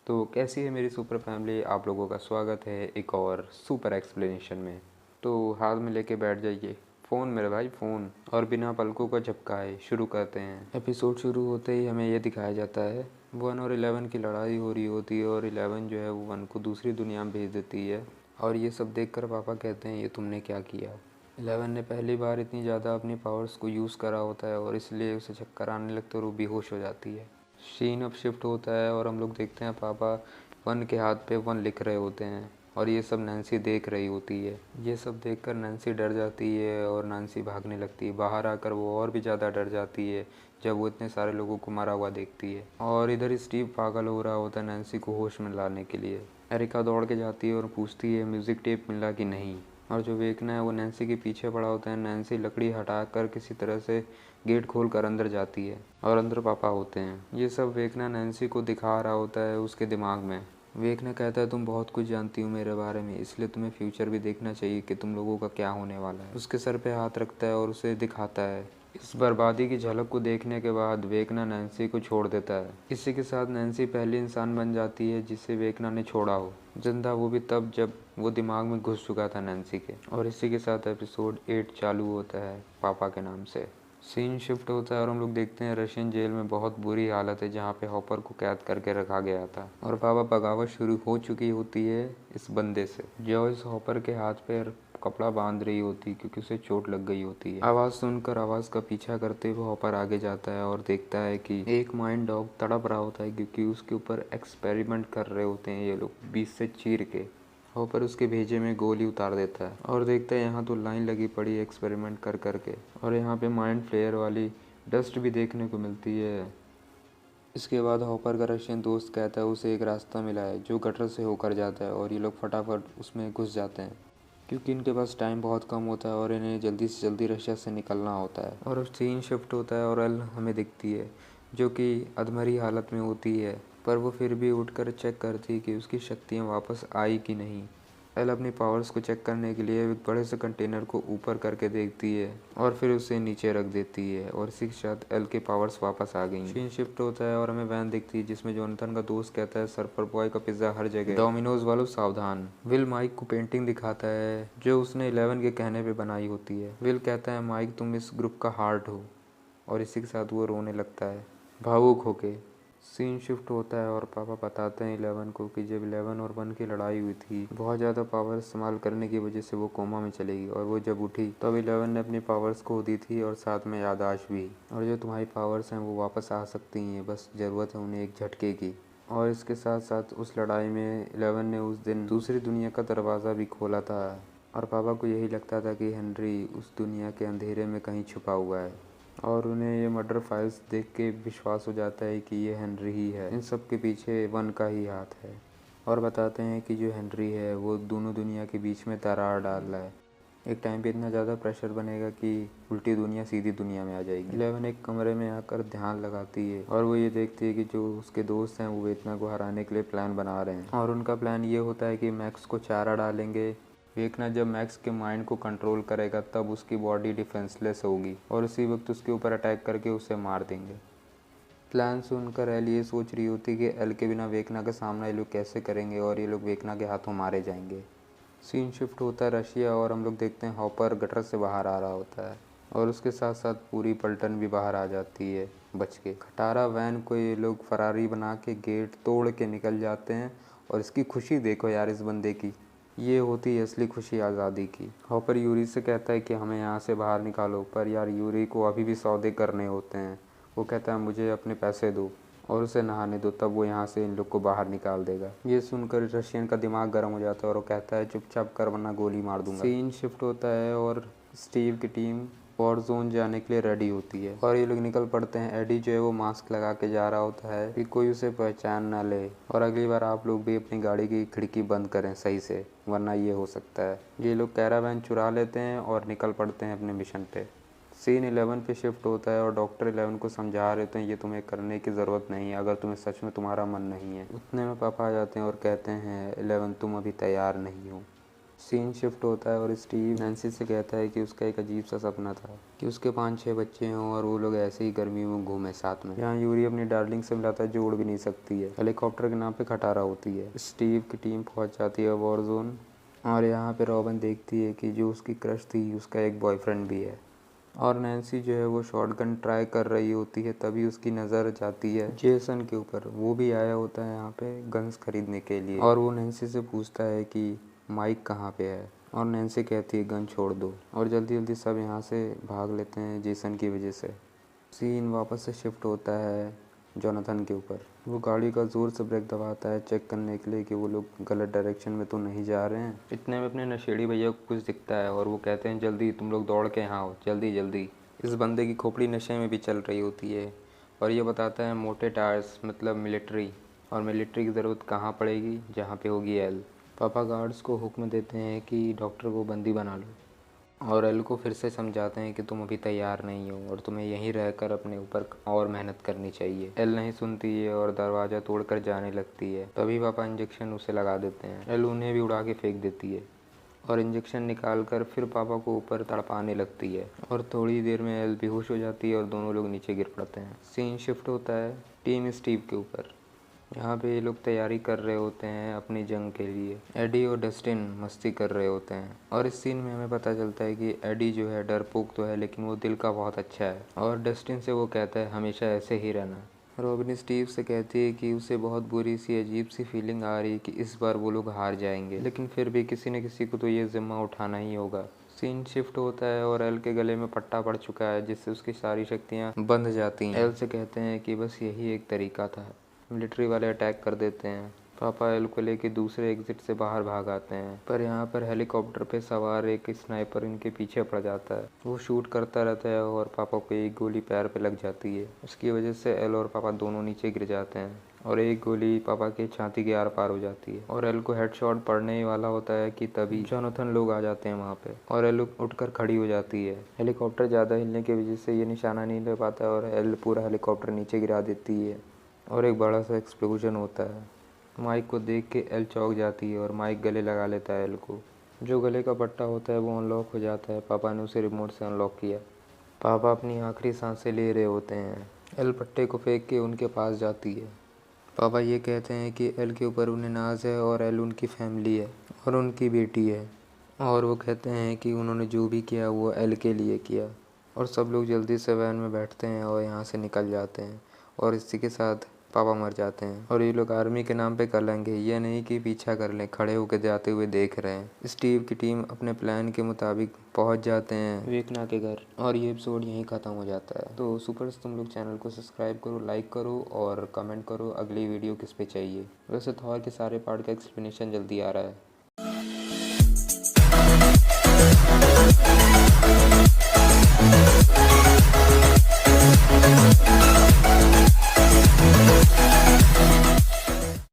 तो कैसी है मेरी सुपर फैमिली। आप लोगों का स्वागत है एक और सुपर एक्सप्लेनेशन में। तो हाथ में लेके बैठ जाइए फ़ोन मेरे भाई फ़ोन, और बिना पलकों का झपकाए शुरू करते हैं। एपिसोड शुरू होते ही हमें ये दिखाया जाता है 1 और 11 की लड़ाई हो रही होती है और 11 जो है वो 1 को दूसरी दुनिया में भेज देती है। और ये सब देखकर पापा कहते हैं ये तुमने क्या किया। 11 ने पहली बार इतनी ज़्यादा अपनी पावर्स को यूज़ करा होता है और इसलिए उसे चक्कर आने लगते और वो बेहोश हो जाती है। सीन अब शिफ्ट होता है और हम लोग देखते हैं पापा 1 के हाथ पे 1 लिख रहे होते हैं और ये सब नैन्सी देख रही होती है। ये सब देखकर नैन्सी डर जाती है और नैन्सी भागने लगती है। बाहर आकर वो और भी ज़्यादा डर जाती है जब वो इतने सारे लोगों को मरा हुआ देखती है। और इधर स्टीव पागल हो रहा होता है नैन्सी को होश में लाने के लिए। एरिका दौड़ के जाती है और पूछती है म्यूज़िक टेप मिला कि नहीं। और जो वेकना है वो नैन्सी के पीछे पड़ा होता है। नैन्सी लकड़ी हटाकर किसी तरह से गेट खोलकर अंदर जाती है और अंदर पापा होते हैं। ये सब वेकना नैन्सी को दिखा रहा होता है उसके दिमाग में। वेकना कहता है तुम बहुत कुछ जानती हो मेरे बारे में, इसलिए तुम्हें फ्यूचर भी देखना चाहिए कि तुम लोगों का क्या होने वाला है। उसके सर पे हाथ रखता है और उसे दिखाता है। इस बर्बादी की झलक को देखने के बाद वेकना नैन्सी को छोड़ देता है। इसी के साथ नैन्सी पहली इंसान बन जाती है जिसे वेकना ने छोड़ा हो, जिंदा वो भी तब जब वो दिमाग में घुस चुका था नैन्सी के। और इसी के साथ एपिसोड 8 चालू होता है पापा के नाम से। सीन शिफ्ट होता है और हम लोग देखते हैं रशियन जेल में बहुत बुरी हालत है जहाँ पे हॉपर को कैद करके रखा गया था और पापा बगावत शुरू हो चुकी होती है इस बंदे से। जॉयस हॉपर के हाथ पे कपड़ा बांध रही होती क्योंकि उसे चोट लग गई होती है। आवाज़ सुनकर आवाज़ का पीछा करते हुए हॉपर आगे जाता है और देखता है कि एक माइंड डॉग तड़प रहा होता है क्योंकि उसके ऊपर एक्सपेरिमेंट कर रहे होते हैं ये लोग 20 से चीर के। हॉपर उसके भेजे में गोली उतार देता है और देखता है यहाँ तो लाइन लगी पड़ी है एक्सपेरिमेंट कर करके। और यहाँ पे माइंड फ्लेयर वाली डस्ट भी देखने को मिलती है। इसके बाद हॉपर का रशियन दोस्त कहता है उसे एक रास्ता मिला है जो गटर से होकर जाता है और ये लोग फटाफट उसमें घुस जाते हैं क्योंकि इनके पास टाइम बहुत कम होता है और इन्हें जल्दी से जल्दी रशिया से निकलना होता है। और अब सीन शिफ्ट होता है और एल हमें दिखती है जो कि अधमरी हालत में होती है, पर वो फिर भी उठकर चेक करती है कि उसकी शक्तियाँ वापस आई कि नहीं। एल अपनी पावर्स को चेक करने के लिए एक बड़े से कंटेनर को ऊपर करके देखती है और फिर उसे नीचे रख देती है और इसी के साथ एल के पावर्स वापस आ गई। सीन शिफ्ट होता है और हमें वैन दिखती है जिसमें जोनाथन का दोस्त कहता है सर्फर बॉय का पिज्ज़ा हर जगह, डोमिनोज वालों सावधान। विल माइक को पेंटिंग दिखाता है जो उसने 11 के कहने पे बनाई होती है। विल कहता है माइक तुम इस ग्रुप का हार्ट हो, और इसी के साथ वो रोने लगता है भावुक होके। सीन शिफ्ट होता है और पापा बताते हैं 11 को कि जब 11 और 1 की लड़ाई हुई थी बहुत ज़्यादा पावर इस्तेमाल करने की वजह से वो कोमा में चली गई और वो जब उठी तब 11 ने अपनी पावर्स खो दी थी और साथ में याददाश्त भी। और जो तुम्हारी पावर्स हैं वो वापस आ सकती हैं, बस ज़रूरत है उन्हें एक झटके की। और इसके साथ साथ उस लड़ाई में 11 ने उस दिन दूसरी दुनिया का दरवाज़ा भी खोला था और पापा को यही लगता था कि हेनरी उस दुनिया के अंधेरे में कहीं छुपा हुआ है। और उन्हें ये मर्डर फाइल्स देख के विश्वास हो जाता है कि ये हेनरी ही है, इन सब के पीछे 1 का ही हाथ है। और बताते हैं कि जो हेनरी है वो दोनों दुनिया के बीच में दरार डाल रहा है। एक टाइम पे इतना ज़्यादा प्रेशर बनेगा कि उल्टी दुनिया सीधी दुनिया में आ जाएगी। 11 एक कमरे में आकर ध्यान लगाती है और वो ये देखती है कि जो उसके दोस्त हैं वो वेतना को हराने के लिए प्लान बना रहे हैं। और उनका प्लान ये होता है कि मैक्स को चारा डालेंगे। वेकना जब मैक्स के माइंड को कंट्रोल करेगा तब उसकी बॉडी डिफेंसलेस होगी और उसी वक्त उसके ऊपर अटैक करके उसे मार देंगे। प्लान सुनकर एल ये सोच रही होती कि एल के बिना वेकना का सामना ये लोग कैसे करेंगे और ये लोग वेकना के हाथों मारे जाएंगे। सीन शिफ्ट होता है रशिया और हम लोग देखते हैं हॉपर गटर से बाहर आ रहा होता है और उसके साथ साथ पूरी पलटन भी बाहर आ जाती है बच के। खटारा वैन को ये लोग फरारी बना के गेट तोड़ के निकल जाते हैं और इसकी खुशी देखो यार इस बंदे की, ये होती है असली खुशी आज़ादी की। हॉपर यूरी से कहता है कि हमें यहाँ से बाहर निकालो, पर यार यूरी को अभी भी सौदे करने होते हैं। वो कहता है मुझे अपने पैसे दो और उसे नहाने दो, तब वो यहाँ से इन लोग को बाहर निकाल देगा। ये सुनकर रशियन का दिमाग गर्म हो जाता है और वो कहता है चुपचाप कर वरना गोली मार दूंगा। सीन शिफ्ट होता है और स्टीव की टीम वॉर जोन जाने के लिए रेडी होती है और ये लोग निकल पड़ते हैं। एडी जो है वो मास्क लगा के जा रहा होता है कि कोई उसे पहचान ना ले। और अगली बार आप लोग भी अपनी गाड़ी की खिड़की बंद करें सही से, वरना ये हो सकता है। ये लोग कैरावैन चुरा लेते हैं और निकल पड़ते हैं अपने मिशन पे। सीन 11 पे शिफ्ट होता है और डॉक्टर 11 को समझा रहे होते हैं ये तुम्हें करने की ज़रूरत नहीं है अगर तुम्हें सच में तुम्हारा मन नहीं है। उतने में पापा आ जाते हैं और कहते हैं 11 तुम अभी तैयार नहीं हो। सीन शिफ्ट होता है और स्टीव नैन्सी से कहता है कि उसका एक अजीब सा सपना था कि उसके 5-6 बच्चे हों और वो लोग ऐसे ही गर्मियों में घूमें साथ में। यहाँ यूरी अपनी डार्लिंग से मिलाता है जो उड़ भी नहीं सकती है। हेलीकॉप्टर के नाम पे खटारा होती है। स्टीव की टीम पहुंच जाती है वॉर जोन और यहाँ पे रॉबिन देखती है कि जो उसकी क्रश थी उसका एक बॉयफ्रेंड भी है। और नैन्सी जो है वो शॉटगन ट्राई कर रही होती है, तभी उसकी नज़र जाती है जेसन के ऊपर। वो भी आया होता है यहाँ पे गन्स खरीदने के लिए और वो नैन्सी से पूछता है कि माइक कहाँ पे है और नैन्सी कहती है गन छोड़ दो और जल्दी जल्दी सब यहाँ से भाग लेते हैं जेसन की वजह से। सीन वापस से शिफ्ट होता है जोनाथन के ऊपर। वो गाड़ी का ज़ोर से ब्रेक दबाता है चेक करने के लिए कि वो लोग गलत डायरेक्शन में तो नहीं जा रहे हैं। इतने में अपने नशेड़ी भैया को कुछ दिखता है और वो कहते हैं जल्दी तुम लोग दौड़ के यहाँ आओ, जल्दी जल्दी। इस बंदे की खोपड़ी नशे में भी चल रही होती है और ये बताता है मोटे टायर्स मतलब मिलिट्री, और मिलिट्री की ज़रूरत कहाँ पड़ेगी, जहाँ पे होगी एल। पापा गार्ड्स को हुक्म देते हैं कि डॉक्टर को बंदी बना लो और एल को फिर से समझाते हैं कि तुम अभी तैयार नहीं हो और तुम्हें यहीं रहकर अपने ऊपर और मेहनत करनी चाहिए। एल नहीं सुनती है और दरवाज़ा तोड़कर जाने लगती है। तभी पापा इंजेक्शन उसे लगा देते हैं। एल उन्हें भी उड़ा के फेंक देती है और इंजेक्शन निकाल कर फिर पापा को ऊपर तड़पाने लगती है और थोड़ी देर में एल बेहोश हो जाती है और दोनों लोग नीचे गिर पड़ते हैं। सीन शिफ्ट होता है टीम स्टीव के ऊपर। यहाँ पे ये लोग तैयारी कर रहे होते हैं अपनी जंग के लिए। एडी और डस्टिन मस्ती कर रहे होते हैं और इस सीन में हमें पता चलता है कि एडी जो है डरपोक तो है लेकिन वो दिल का बहुत अच्छा है और डस्टिन से वो कहता है हमेशा ऐसे ही रहना। रॉबिन स्टीव से कहती है कि उसे बहुत बुरी सी अजीब सी फीलिंग आ रही है कि इस बार वो लोग हार जाएंगे, लेकिन फिर भी किसी न किसी को तो ये जिम्मा उठाना ही होगा। सीन शिफ्ट होता है और एल के गले में पट्टा पड़ चुका है जिससे उसकी सारी शक्तियाँ बंध जाती हैं। एल से कहते हैं कि बस यही एक तरीका था। मिलिट्री वाले अटैक कर देते हैं। पापा एल को लेके दूसरे एग्जिट से बाहर भाग आते हैं, पर यहाँ पर हेलीकॉप्टर पे सवार एक स्नाइपर इनके पीछे पड़ जाता है। वो शूट करता रहता है और पापा को एक गोली पैर पे लग जाती है। उसकी वजह से एल और पापा दोनों नीचे गिर जाते हैं और एक गोली पापा के छाती के आर पार हो जाती है और एल को हेडशॉट पड़ने ही वाला होता है कि तभी जोनाथन लोग आ जाते हैं वहाँ पे और एल उठकर खड़ी हो जाती है। हेलीकॉप्टर ज़्यादा हिलने की वजह से ये निशाना नहीं ले पाता और एल पूरा हेलीकॉप्टर नीचे गिरा देती है और एक बड़ा सा एक्सप्लोजन होता है। माइक को देख के एल चौंक जाती है और माइक गले लगा लेता है एल को। जो गले का पट्टा होता है वो अनलॉक हो जाता है। पापा ने उसे रिमोट से अनलॉक किया। पापा अपनी आखिरी सांसें ले रहे होते हैं। एल पट्टे को फेंक के उनके पास जाती है। पापा ये कहते हैं कि एल के ऊपर उन्हें नाज है और एल उनकी फैमिली है और उनकी बेटी है और वो कहते हैं कि उन्होंने जो भी किया वो एल के लिए किया। और सब लोग जल्दी से वैन में बैठते हैं और यहाँ से निकल जाते हैं और इसी के साथ पापा मर जाते हैं। और ये लोग आर्मी के नाम पे कलंक है, ये नहीं कि पीछा कर लें, खड़े होकर जाते हुए देख रहे हैं। स्टीव की टीम अपने प्लान के मुताबिक पहुंच जाते हैं वेकना के घर और ये एपिसोड यहीं ख़त्म हो जाता है। तो सुपर्स तुम लोग चैनल को सब्सक्राइब करो, लाइक करो और कमेंट करो अगली वीडियो किस पे चाहिए। वैसे थॉर के सारे पार्ट का एक्सप्लेनेशन जल्दी आ रहा है।